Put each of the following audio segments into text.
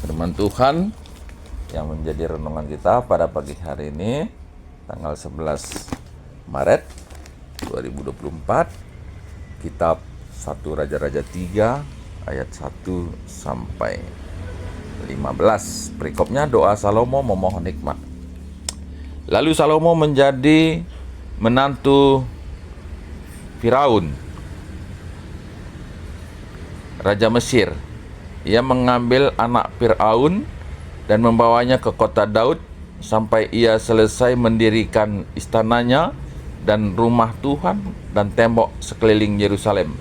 Firman Tuhan yang menjadi renungan kita pada pagi hari ini, tanggal 11 Maret 2024, kitab 1 Raja-Raja 3 ayat 1 sampai 15. Perikopnya doa Salomo memohon hikmat. Lalu Salomo menjadi menantu Firaun, Raja Mesir. Ia mengambil anak Firaun dan membawanya ke kota Daud sampai ia selesai mendirikan istananya dan rumah Tuhan dan tembok sekeliling Yerusalem.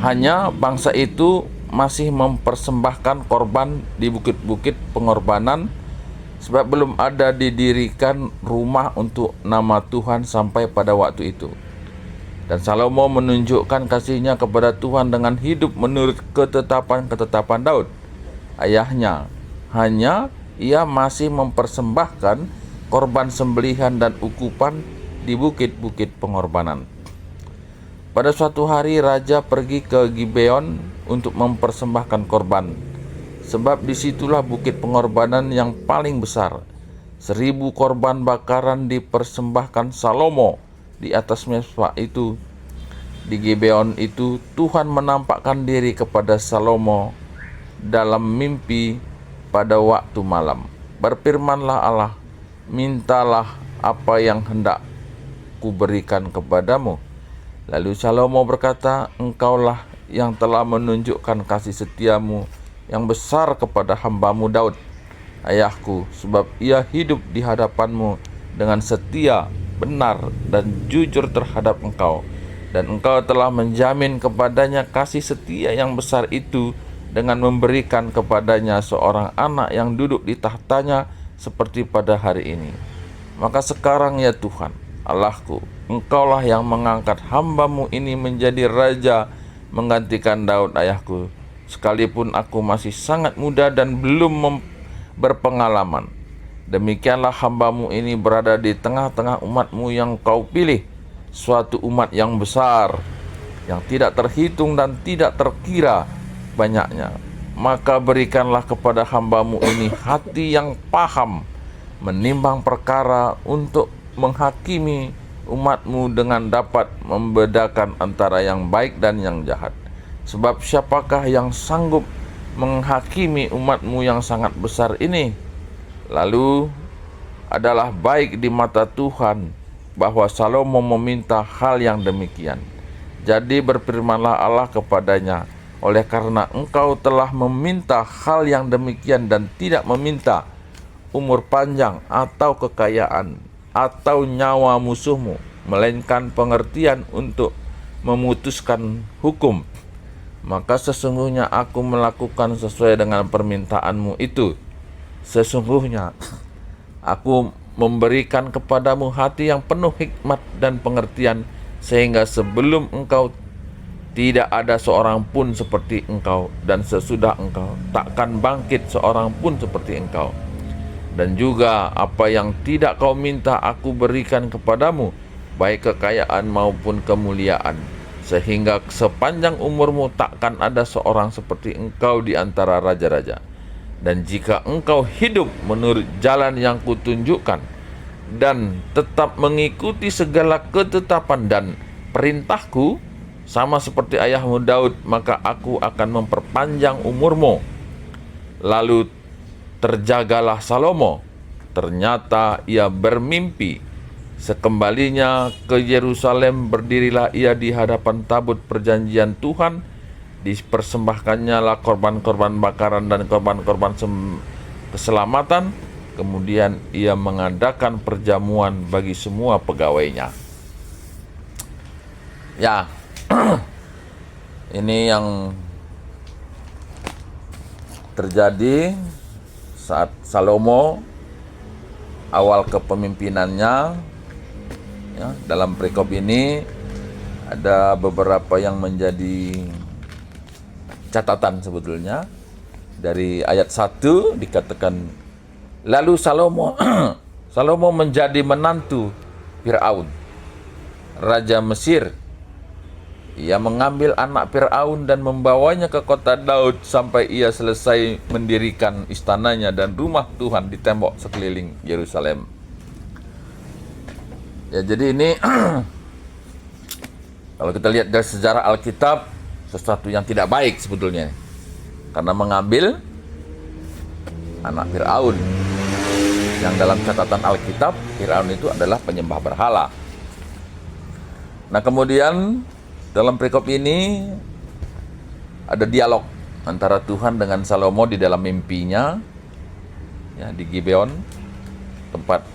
Hanya bangsa itu masih mempersembahkan korban di bukit-bukit pengorbanan, sebab belum ada didirikan rumah untuk nama Tuhan sampai pada waktu itu. Dan Salomo menunjukkan kasihnya kepada Tuhan dengan hidup menurut ketetapan-ketetapan Daud, ayahnya. Hanya ia masih mempersembahkan korban sembelihan dan ukupan di bukit-bukit pengorbanan. Pada suatu hari raja pergi ke Gibeon untuk mempersembahkan korban, sebab disitulah bukit pengorbanan yang paling besar. 1000 korban bakaran dipersembahkan Salomo di atas mezbah itu. Di Gibeon itu Tuhan menampakkan diri kepada Salomo dalam mimpi pada waktu malam. Berfirmanlah Allah, mintalah apa yang hendak kuberikan kepadamu. Lalu Salomo berkata, engkaulah yang telah menunjukkan kasih setiamu yang besar kepada hambamu Daud, ayahku, sebab ia hidup di hadapanmu dengan setia, benar, dan jujur terhadap engkau. Dan engkau telah menjamin kepadanya kasih setia yang besar itu dengan memberikan kepadanya seorang anak yang duduk di tahtanya seperti pada hari ini. Maka sekarang ya Tuhan, Allahku, engkaulah yang mengangkat hambamu ini menjadi raja menggantikan Daud ayahku, sekalipun aku masih sangat muda dan belum berpengalaman. Demikianlah hambamu ini berada di tengah-tengah umatmu yang kau pilih, suatu umat yang besar, yang tidak terhitung dan tidak terkira banyaknya. Maka berikanlah kepada hambamu ini hati yang paham menimbang perkara untuk menghakimi umatmu dengan dapat membedakan antara yang baik dan yang jahat. Sebab siapakah yang sanggup menghakimi umatmu yang sangat besar ini? Lalu adalah baik di mata Tuhan bahwa Salomo meminta hal yang demikian. Jadi berfirmanlah Allah kepadanya, oleh karena engkau telah meminta hal yang demikian dan tidak meminta umur panjang atau kekayaan atau nyawa musuhmu, melainkan pengertian untuk memutuskan hukum, maka sesungguhnya aku melakukan sesuai dengan permintaanmu itu. Sesungguhnya aku memberikan kepadamu hati yang penuh hikmat dan pengertian, sehingga sebelum engkau tidak ada seorang pun seperti engkau, dan sesudah engkau takkan bangkit seorang pun seperti engkau. Dan juga apa yang tidak kau minta aku berikan kepadamu, baik kekayaan maupun kemuliaan, sehingga sepanjang umurmu takkan ada seorang seperti engkau di antara raja-raja. Dan jika engkau hidup menurut jalan yang kutunjukkan dan tetap mengikuti segala ketetapan dan perintahku, sama seperti ayahmu Daud, maka aku akan memperpanjang umurmu. Lalu terjagalah Salomo. Ternyata ia bermimpi. Sekembalinya ke Yerusalem, berdirilah ia di hadapan tabut perjanjian Tuhan. Dipersembahkannya lah korban-korban bakaran dan korban-korban keselamatan. Kemudian ia mengadakan perjamuan bagi semua pegawainya. Ya, ini yang terjadi saat Salomo awal kepemimpinannya. Ya, dalam perikop ini ada beberapa yang menjadi catatan sebetulnya. Dari ayat 1 dikatakan, lalu Salomo menjadi menantu Firaun, Raja Mesir. Ia mengambil anak Fir'aun dan membawanya ke kota Daud sampai ia selesai mendirikan istananya dan rumah Tuhan di tembok sekeliling Yerusalem. Ya, jadi ini kalau kita lihat dari sejarah Alkitab, sesuatu yang tidak baik sebetulnya. Karena mengambil anak Fir'aun, yang dalam catatan Alkitab, Fir'aun itu adalah penyembah berhala. Nah, kemudian dalam perikop ini ada dialog antara Tuhan dengan Salomo di dalam mimpinya, ya, di Gibeon, tempat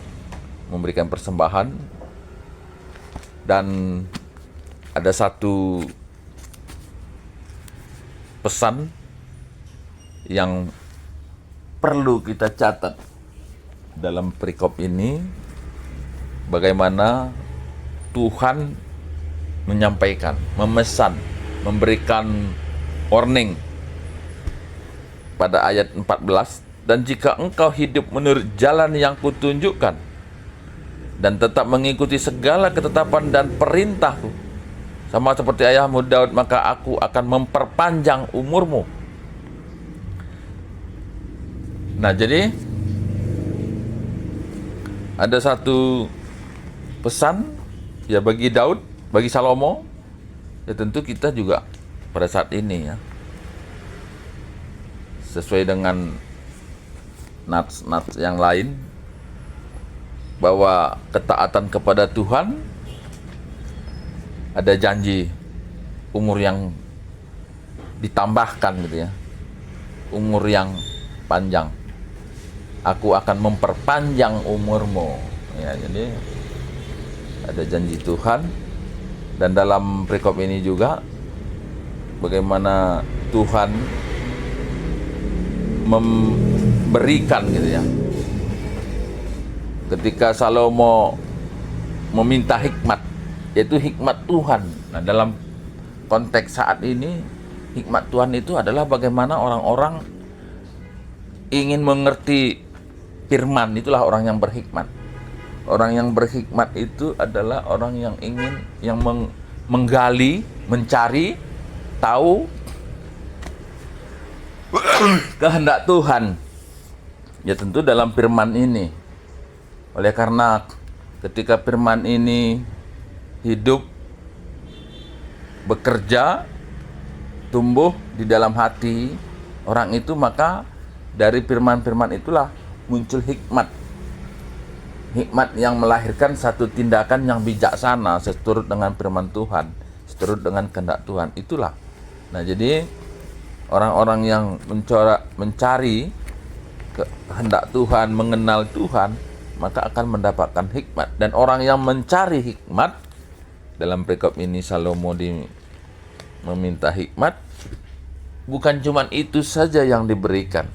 memberikan persembahan. Dan ada satu pesan yang perlu kita catat dalam perikop ini, bagaimana Tuhan menyampaikan, memesan, memberikan warning pada ayat 14, dan jika engkau hidup menurut jalan yang kutunjukkan dan tetap mengikuti segala ketetapan dan perintahku sama seperti ayahmu Daud, maka aku akan memperpanjang umurmu. Nah, jadi ada satu pesan ya bagi Daud, bagi Salomo, ya tentu kita juga pada saat ini ya, sesuai dengan nats yang lain, bahwa ketaatan kepada Tuhan ada janji umur yang ditambahkan gitu ya, umur yang panjang. Aku akan memperpanjang umurmu. Ya, jadi ada janji Tuhan. Dan dalam perikop ini juga bagaimana Tuhan memberikan gitu ya. Ketika Salomo meminta hikmat, yaitu hikmat Tuhan. Nah, dalam konteks saat ini, hikmat Tuhan itu adalah bagaimana orang-orang ingin mengerti firman, itulah orang yang berhikmat. Orang yang berhikmat itu adalah orang yang ingin, yang menggali, mencari, tahu kehendak Tuhan. Ya tentu dalam firman ini. Oleh karena ketika firman ini hidup, bekerja, tumbuh di dalam hati orang itu, maka dari firman-firman itulah muncul hikmat. Hikmat yang melahirkan satu tindakan yang bijaksana seturut dengan firman Tuhan, seturut dengan kehendak Tuhan. Itulah. Nah, jadi orang-orang yang mencari kehendak Tuhan, mengenal Tuhan, maka akan mendapatkan hikmat. Dan orang yang mencari hikmat, dalam perikop ini Salomo meminta hikmat, bukan cuma itu saja yang diberikan.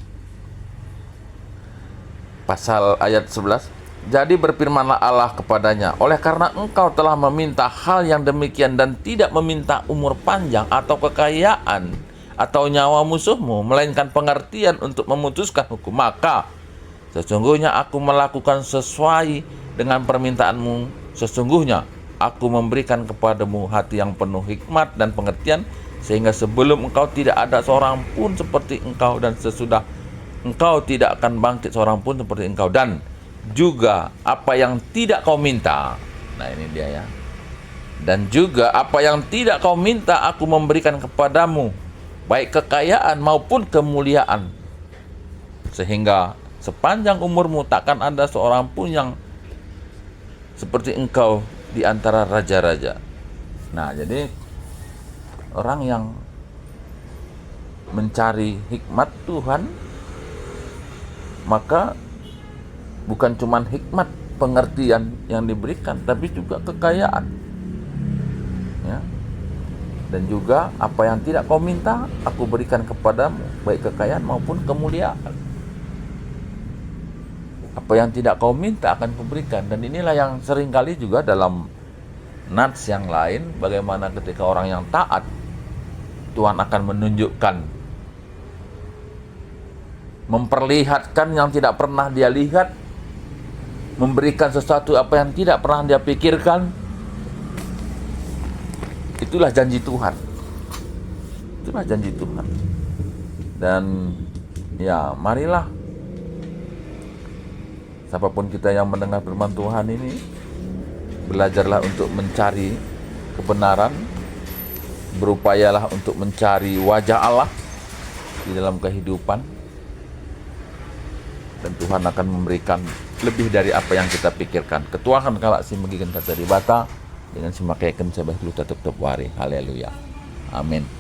Pasal ayat 11, jadi berfirmanlah Allah kepadanya, oleh karena engkau telah meminta hal yang demikian dan tidak meminta umur panjang atau kekayaan atau nyawa musuhmu, melainkan pengertian untuk memutuskan hukum, maka sesungguhnya aku melakukan sesuai dengan permintaanmu. Sesungguhnya aku memberikan kepadamu hati yang penuh hikmat dan pengertian, sehingga sebelum engkau tidak ada seorang pun seperti engkau, dan sesudah engkau tidak akan bangkit seorang pun seperti engkau. Dan juga apa yang tidak kau minta, nah ini dia ya, dan juga apa yang tidak kau minta aku memberikan kepadamu, baik kekayaan maupun kemuliaan, sehingga sepanjang umurmu takkan ada seorang pun yang seperti engkau di antara raja-raja. Nah, jadi orang yang mencari hikmat Tuhan, maka bukan cuma hikmat, pengertian yang diberikan, tapi juga kekayaan. Ya. Dan juga apa yang tidak kau minta, aku berikan kepadamu, baik kekayaan maupun kemuliaan. Apa yang tidak kau minta akan kuberikan. Dan inilah yang seringkali juga dalam nats yang lain, bagaimana ketika orang yang taat, Tuhan akan menunjukkan, memperlihatkan yang tidak pernah dia lihat, memberikan sesuatu apa yang tidak pernah dia pikirkan. itulah janji Tuhan. Itulah janji Tuhan. Dan ya, marilah siapapun kita yang mendengar firman Tuhan ini, belajarlah untuk mencari kebenaran, berupayalah untuk mencari wajah Allah di dalam kehidupan, dan Tuhan akan memberikan lebih dari apa yang kita pikirkan. Ketuahan kalak si megigan kata dibata dengan semakaikan sebah lu tetap wari. Haleluya. Amin.